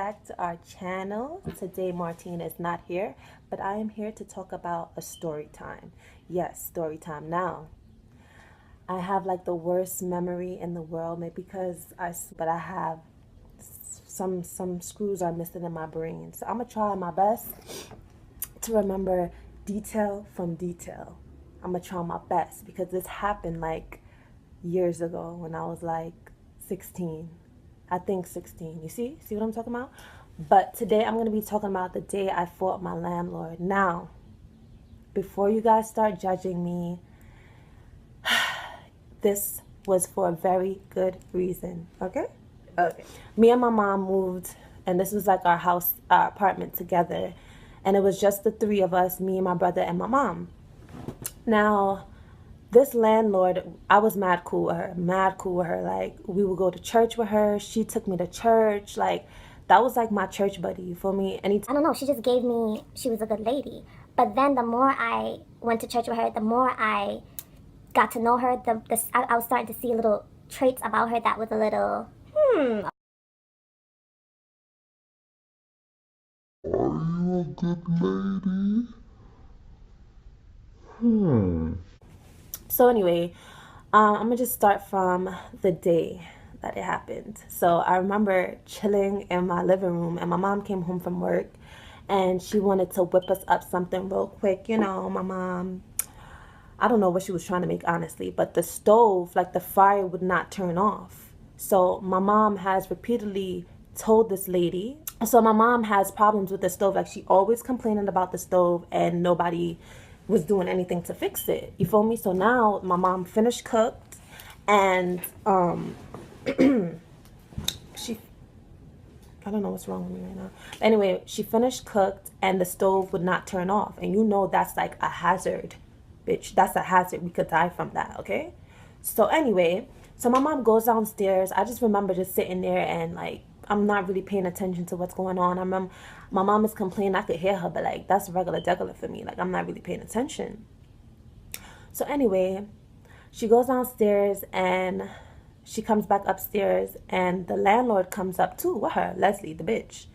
back to our channel. Today Martine is not here, but I am here to talk about a story time. Yes, story time. Now, I have like the worst memory in the world, maybe because I have some screws are missing in my brain. So I'm gonna try my best to remember detail from detail. I'm gonna try my best because this happened like years ago when I was like 16. I think 16. You see what I'm talking about? But today I'm going to be talking about the day I fought my landlord. Now, before you guys start judging me, this was for a very good reason. Okay. Me and my mom moved, and this was like our apartment together, and it was just the three of us, me and my brother and my mom. Now, this landlord, I was mad cool with her. Like, we would go to church with her. She took me to church. Like, that was like my church buddy, you feel me? I don't know, she just gave me, she was a good lady. But then the more I went to church with her, the more I got to know her, I was starting to see little traits about her that was a little, Are you a good lady? So anyway, I'm gonna just start from the day that it happened. So I remember chilling in my living room, and my mom came home from work, and she wanted to whip us up something real quick. You know, my mom, I don't know what she was trying to make, honestly, but the stove, like the fire would not turn off. So my mom has repeatedly told this lady. So my mom has problems with the stove. Like, she always complaining about the stove, and nobody was doing anything to fix it. You feel me? So now my mom finished cooked, and she, I don't know what's wrong with me right now. Anyway, she finished cooked, and the stove would not turn off. And you know that's like a hazard, bitch. That's a hazard. We could die from that, okay? So anyway, so my mom goes downstairs. I just remember just sitting there and like, I'm not really paying attention to what's going on. I remember my mom is complaining. I could hear her, but like, that's regular for me. Like, I'm not really paying attention. So anyway, she goes downstairs and she comes back upstairs, and the landlord comes up too with her, Leslie, the bitch.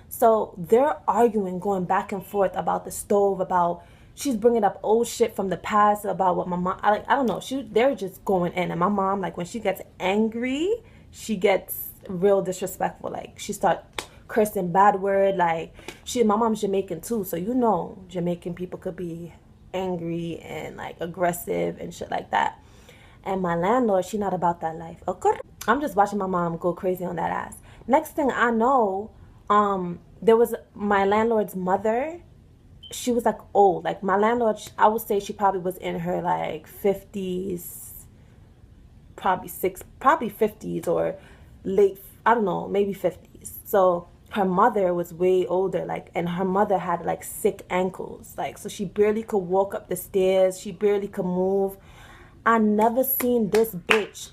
So they're arguing, going back and forth about the stove, about she's bringing up old shit from the past about what my mom, I don't know. They're just going in, and my mom, like, when she gets angry, she gets real disrespectful. Like, she start cursing bad word. Like, my mom's Jamaican too, so you know Jamaican people could be angry and like aggressive and shit like that. And my landlord, she not about that life. Okay, I'm just watching my mom go crazy on that ass. Next thing I know, there was my landlord's mother. She was like old. Like, my landlord, I would say she probably was in her like 50s, probably 50s or late, I don't know, maybe 50s. So her mother was way older, like, and her mother had like sick ankles, like, so she barely could walk up the stairs. She barely could move. I never seen this bitch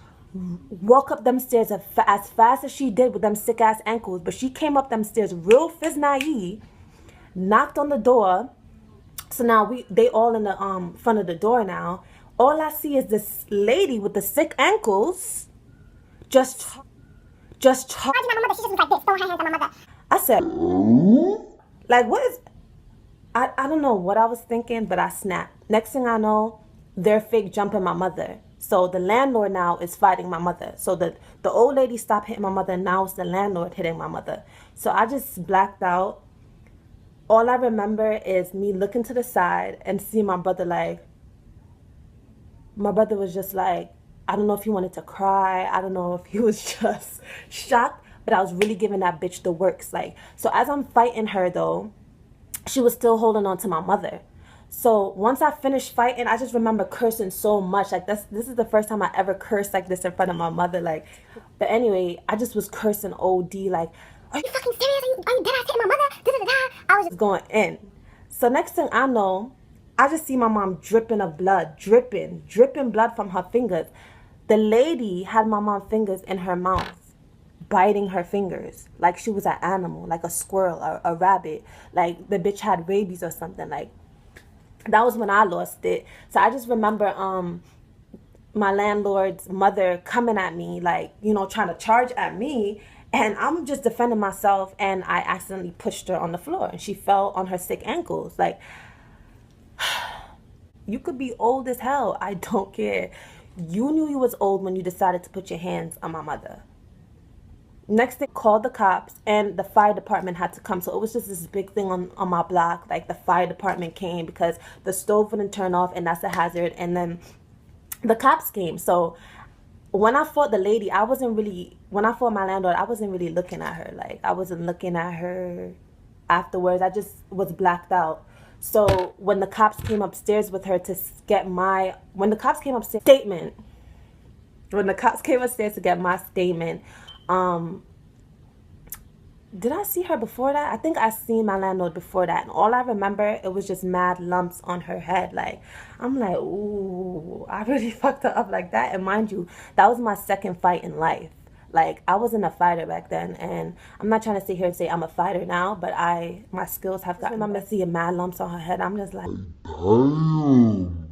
walk up them stairs as fast as she did with them sick ass ankles. But she came up them stairs real fizz-naive, knocked on the door. So now they all in the front of the door now. All I see is this lady with the sick ankles just my mother, she just was like this, throwing her hands at my mother. I said, like, what is, I don't know what I was thinking, but I snapped. Next thing I know, they're fake jumping my mother. So the landlord now is fighting my mother. So the old lady stopped hitting my mother, and now it's the landlord hitting my mother. So I just blacked out. All I remember is me looking to the side and see my brother. Like, my brother was just like, I don't know if he wanted to cry. I don't know if he was just shocked, but I was really giving that bitch the works. Like, so as I'm fighting her though, she was still holding on to my mother. So once I finished fighting, I just remember cursing so much. Like, this is the first time I ever cursed like this in front of my mother. Like, but anyway, I just was cursing OD. Like, Are you fucking serious? Are you dead ass hitting my mother? Da-da-da-da. I was just going in. So next thing I know, I just see my mom dripping of blood, dripping blood from her fingers. The lady had my mom's fingers in her mouth, biting her fingers like she was an animal, like a squirrel or a rabbit. Like, the bitch had rabies or something. Like, that was when I lost it. So I just remember my landlord's mother coming at me, like, you know, trying to charge at me. And I'm just defending myself, and I accidentally pushed her on the floor, and she fell on her sick ankles. Like, you could be old as hell. I don't care. You knew you was old when you decided to put your hands on my mother. Next thing, called the cops, and the fire department had to come. So it was just this big thing on my block. Like, the fire department came because the stove wouldn't turn off, and that's a hazard. And then the cops came. So when I fought the lady, when I fought my landlord, I wasn't really looking at her. Like, I wasn't looking at her afterwards. I just was blacked out. So when the cops came upstairs with her to get when the cops came upstairs to get my statement, did I see her before that? I think I seen my landlord before that. And all I remember, it was just mad lumps on her head. Like, I'm like, ooh, I really fucked her up like that. And mind you, that was my second fight in life. Like, I wasn't a fighter back then. And I'm not trying to sit here and say I'm a fighter now, but my skills have gotten. I remember seeing mad lumps on her head. I'm just like, Damn.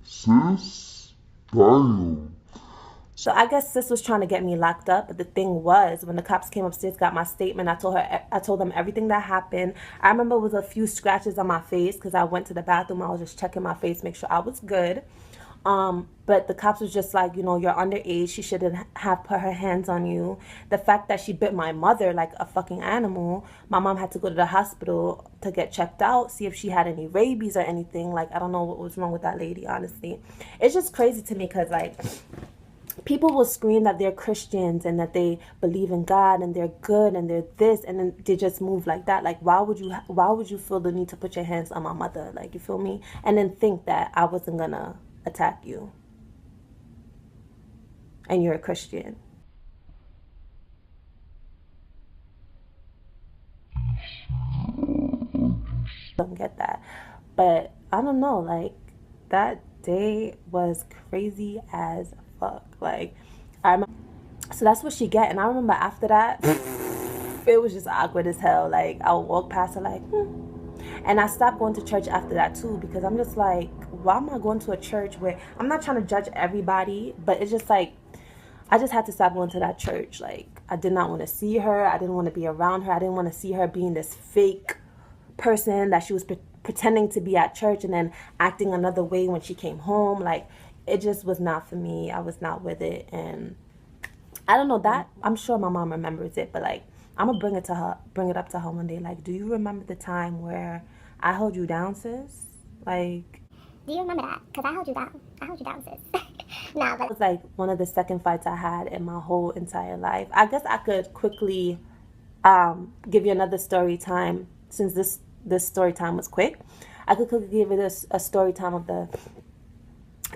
Sis? Damn. so I guess sis was trying to get me locked up, but the thing was, when the cops came upstairs, got my statement, I told them everything that happened. I remember it was a few scratches on my face because I went to the bathroom. I was just checking my face, make sure I was good. But the cops was just like, you're underage. She shouldn't have put her hands on you. The fact that she bit my mother like a fucking animal. My mom had to go to the hospital to get checked out, see if she had any rabies or anything. Like, I don't know what was wrong with that lady, honestly. It's just crazy to me because, like, people will scream that they're Christians and that they believe in God and they're good and they're this, and then they just move like that. Like, why would you feel the need to put your hands on my mother? Like, you feel me? And then think that I wasn't gonna attack you and you're a Christian. Don't get that. But I don't know, like, that day was crazy as fuck. Like, I remember, so that's what she get. And I remember after that, it was just awkward as hell. Like, I would walk past her like, And I stopped going to church after that too, because I'm just like, why am I going to a church where I'm not trying to judge everybody, but it's just like, I just had to stop going to that church. Like, I did not want to see her. I didn't want to be around her. I didn't want to see her being this fake person that she was pretending to be at church and then acting another way when she came home. Like, it just was not for me. I was not with it. And I don't know that. I'm sure my mom remembers it, but like, I'm gonna bring it up to her one day. Like, do you remember the time where I held you down, sis? Like, Do you remember that? Because I held you down. I held you down, sis. Nah, that but was like one of the second fights I had in my whole entire life. I guess I could quickly give you another story time, since this story time was quick. I could quickly give you a story time of the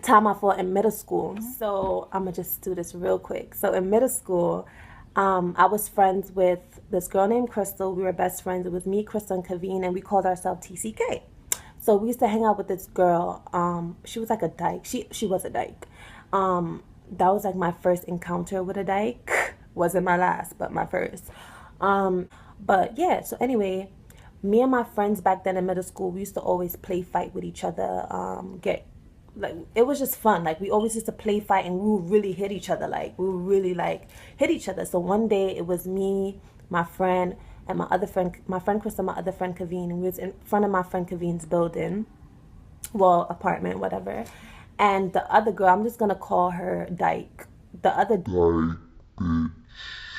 time I fought in middle school. So I'm gonna just do this real quick. So in middle school, I was friends with this girl named Crystal. We were best friends. It was me, Crystal, and Kaveen, and we called ourselves TCK. So we used to hang out with this girl. She was like a dyke. She was a dyke. That was like my first encounter with a dyke. Wasn't my last, but my first. But yeah, so anyway, me and my friends back then in middle school, we used to always play fight with each other. Like, it was just fun. Like, we always used to play fight and we would really hit each other. Like, we would really like hit each other. So one day it was me, my friend, and my friend Crystal, my other friend Kaveen, and we was in front of my friend Kaveen's building, well, apartment, whatever. And the other girl, I'm just gonna call her Dyke. The other Like, bitch.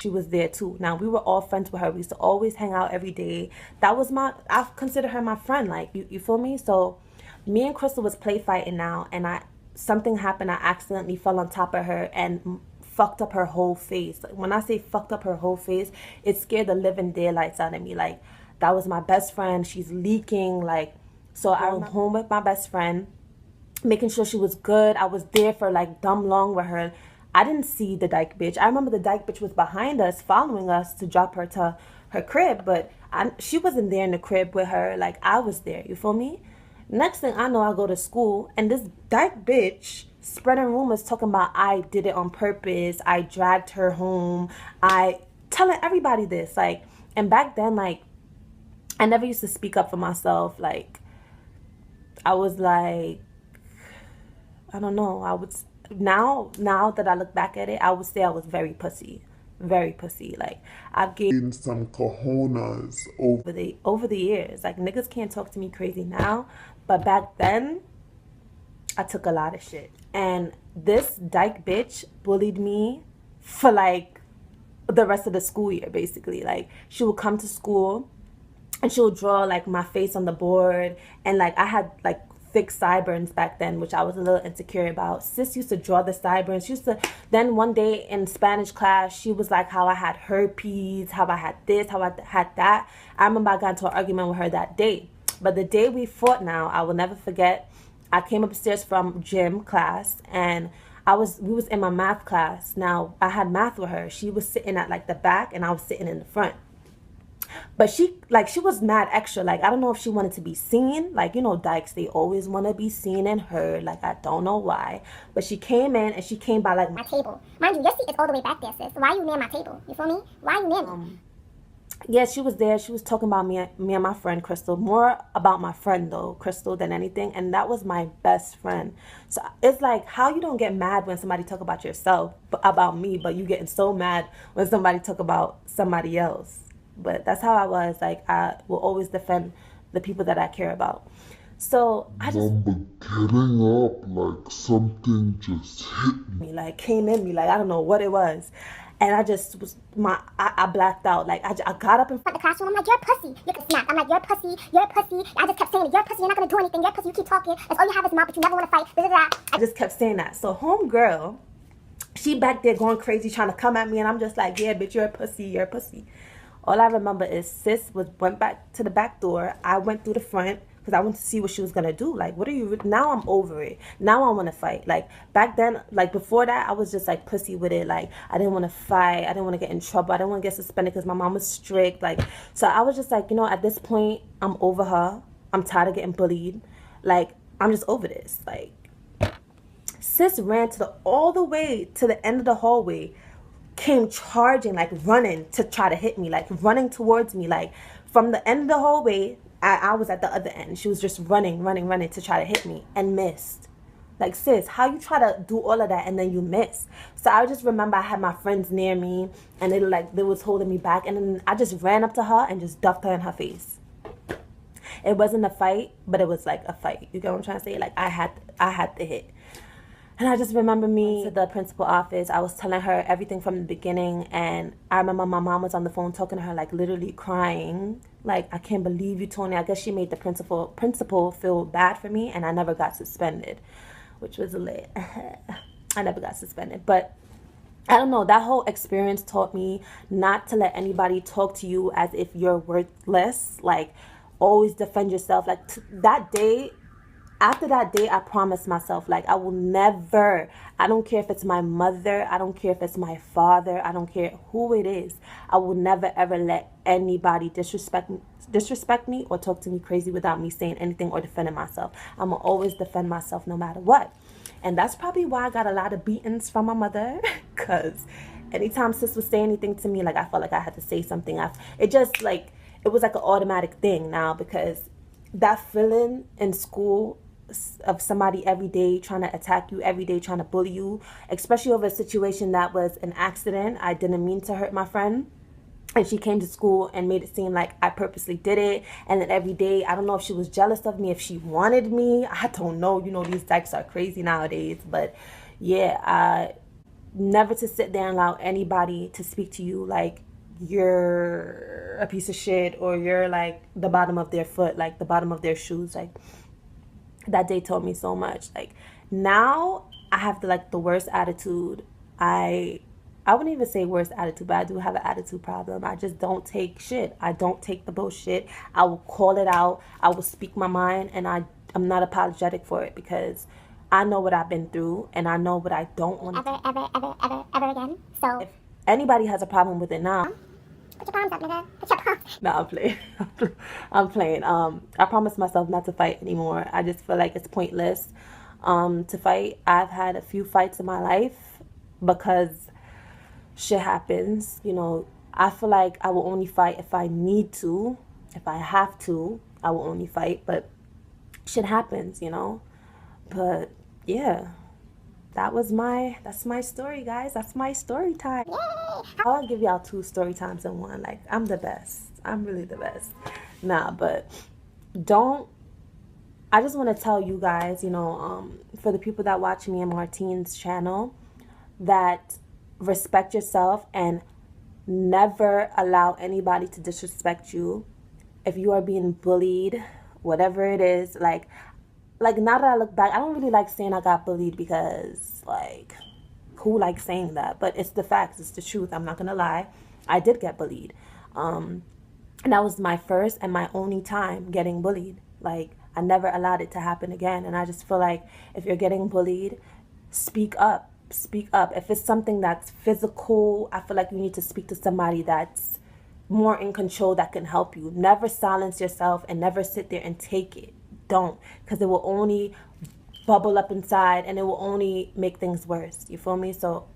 she was there too. Now, we were all friends with her. We used to always hang out every day. I consider her my friend. Like, you feel me? So me and Crystal was play fighting now, and something happened. I accidentally fell on top of her and fucked up her whole face. Like, when I say fucked up her whole face, it scared the living daylights out of me. Like, that was my best friend. She's leaking. Like, so I went home with my best friend, making sure she was good. I was there for like dumb long with her. I didn't see the dyke bitch. I remember the dyke bitch was behind us, following us to drop her to her crib, but she wasn't there in the crib with her. Like, I was there. You feel me? Next thing I know, I go to school, and this dyke bitch spreading rumors talking about I did it on purpose. I dragged her home. I telling everybody this. Like, and back then, like, I never used to speak up for myself. Like, I was like, I don't know. Now that I look back at it, I would say I was very pussy. very pussy. Like, I've gained some cojones over the years. Like, niggas can't talk to me crazy now, but back then, I took a lot of shit. And this dyke bitch bullied me for like the rest of the school year, basically. Like, she would come to school and she would draw like my face on the board, and like I had like thick sideburns back then, which I was a little insecure about. Sis used to draw the sideburns. She used to, then one day in Spanish class, she was like how I had herpes, how I had this, how I had that. I remember I got into an argument with her that day. But the day we fought now, I will never forget. I came upstairs from gym class, and we was in my math class. Now, I had math with her. She was sitting at like the back and I was sitting in the front. But she was mad extra. Like, I don't know if she wanted to be seen. Like, you know, dykes, they always want to be seen and heard. Like, I don't know why. But she came in and she came by like my table. Mind you, your seat is all the way back there, sis. Why are you near my table? You feel me? Why are you near me? Yeah, she was there. She was talking about me and my friend Crystal. More about my friend though, Crystal, than anything. And that was my best friend. So it's like, how you don't get mad when somebody talk about yourself, about me, but you getting so mad when somebody talk about somebody else. But that's how I was. Like, I will always defend the people that I care about. So I just getting up like something just hit me, like came in me, like I don't know what it was. And I just was I blacked out. Like I got up in front of the classroom. I'm like, you're a pussy. You can snap. I'm like, you're a pussy. You're a pussy. I just kept saying it. You're a pussy. You're not gonna do anything. You're a pussy. You keep talking. That's all you have is mouth, but you never want to fight. I just kept saying that. So homegirl, she back there going crazy, trying to come at me, and I'm just like, yeah, bitch, you're a pussy. You're a pussy. All I remember is sis went back to the back door. I went through the front because I wanted to see what she was gonna do. Like, what are you? Now I'm over it. Now I want to fight. Like back then, like before that, I was just like pussy with it. Like I didn't want to fight. I didn't want to get in trouble. I didn't want to get suspended because my mom was strict. Like, so I was just like, you know, at this point, I'm over her. I'm tired of getting bullied. Like, I'm just over this. Like, sis ran all the way to the end of the hallway, came charging, like running to try to hit me, like running towards me, like from the end of the hallway. I was at the other end. She was just running to try to hit me and missed. Like, sis, how you try to do all of that and then you miss? So I just remember I had my friends near me and they was holding me back, and then I just ran up to her and just duffed her in her face. It wasn't a fight, but it was like a fight. You get what I'm trying to say? Like I had to hit. And I just remember me to the principal office. I was telling her everything from the beginning. And I remember my mom was on the phone talking to her, like literally crying. Like, I can't believe you, Tony. I guess she made the principal feel bad for me. And I never got suspended, which was lit. I never got suspended. But I don't know. That whole experience taught me not to let anybody talk to you as if you're worthless. Like, always defend yourself. Like, that day... After that day, I promised myself, like, I will never, I don't care if it's my mother, I don't care if it's my father, I don't care who it is, I will never ever let anybody disrespect me or talk to me crazy without me saying anything or defending myself. I'm going to always defend myself no matter what. And that's probably why I got a lot of beatings from my mother, because anytime sis would say anything to me, like, I felt like I had to say something. It just, like, it was like an automatic thing now, because that feeling in school of somebody every day trying to attack you, every day trying to bully you, especially over a situation that was an accident. I didn't mean to hurt my friend, and she came to school and made it seem like I purposely did it. And then every day, I don't know if she was jealous of me, if she wanted me, I don't know. You know, these dykes are crazy nowadays. But yeah, never to sit there and allow anybody to speak to you like you're a piece of shit, or you're like the bottom of their foot, like the bottom of their shoes. Like, that day taught me so much. Like, now I have the worst attitude. I wouldn't even say worst attitude, but I do have an attitude problem. I just don't take shit. I don't take the bullshit. I will call it out. I will speak my mind, and I'm not apologetic for it, because I know what I've been through, and I know what I don't want to ever again. So if anybody has a problem with it now, put your palms up, nigga. Put your palms. No, I'm playing. I'm playing. I promised myself not to fight anymore. I just feel like it's pointless to fight. I've had a few fights in my life because shit happens. You know, I feel like I will only fight if I need to. If I have to, I will only fight. But shit happens, you know. But yeah, that's my story, guys. That's my story time. I'll give y'all 2 story times in one. Like, I'm the best. I'm really the best. Nah, but I just want to tell you guys, for the people that watch me and Martine's channel, that respect yourself and never allow anybody to disrespect you. If you are being bullied, whatever it is, like now that I look back, I don't really like saying I got bullied because, like, who likes saying that? But it's the facts, it's the truth. I'm not gonna lie. I did get bullied. And that was my first and my only time getting bullied. Like, I never allowed it to happen again. And I just feel like if you're getting bullied, speak up. Speak up. If it's something that's physical, I feel like you need to speak to somebody that's more in control that can help you. Never silence yourself and never sit there and take it. Don't, because it will only bubble up inside and it will only make things worse. You feel me? So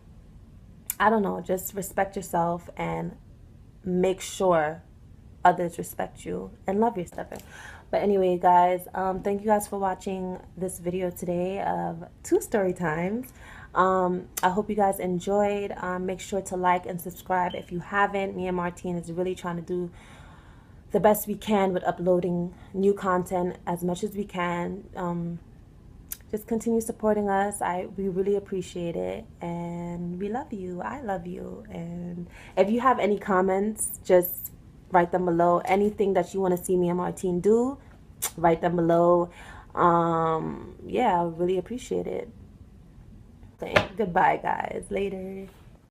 I don't know, just respect yourself and make sure others respect you and love yourself. But anyway, guys, thank you guys for watching this video today of 2 story times. I hope you guys enjoyed. Make sure to like and subscribe if you haven't. Me and Martine is really trying to do the best we can with uploading new content as much as we can. Just continue supporting us. We really appreciate it, and we love you. I love you. And if you have any comments, just write them below. Anything that you want to see me and Martine do, write them below. Yeah, I really appreciate it. Goodbye, guys. Later.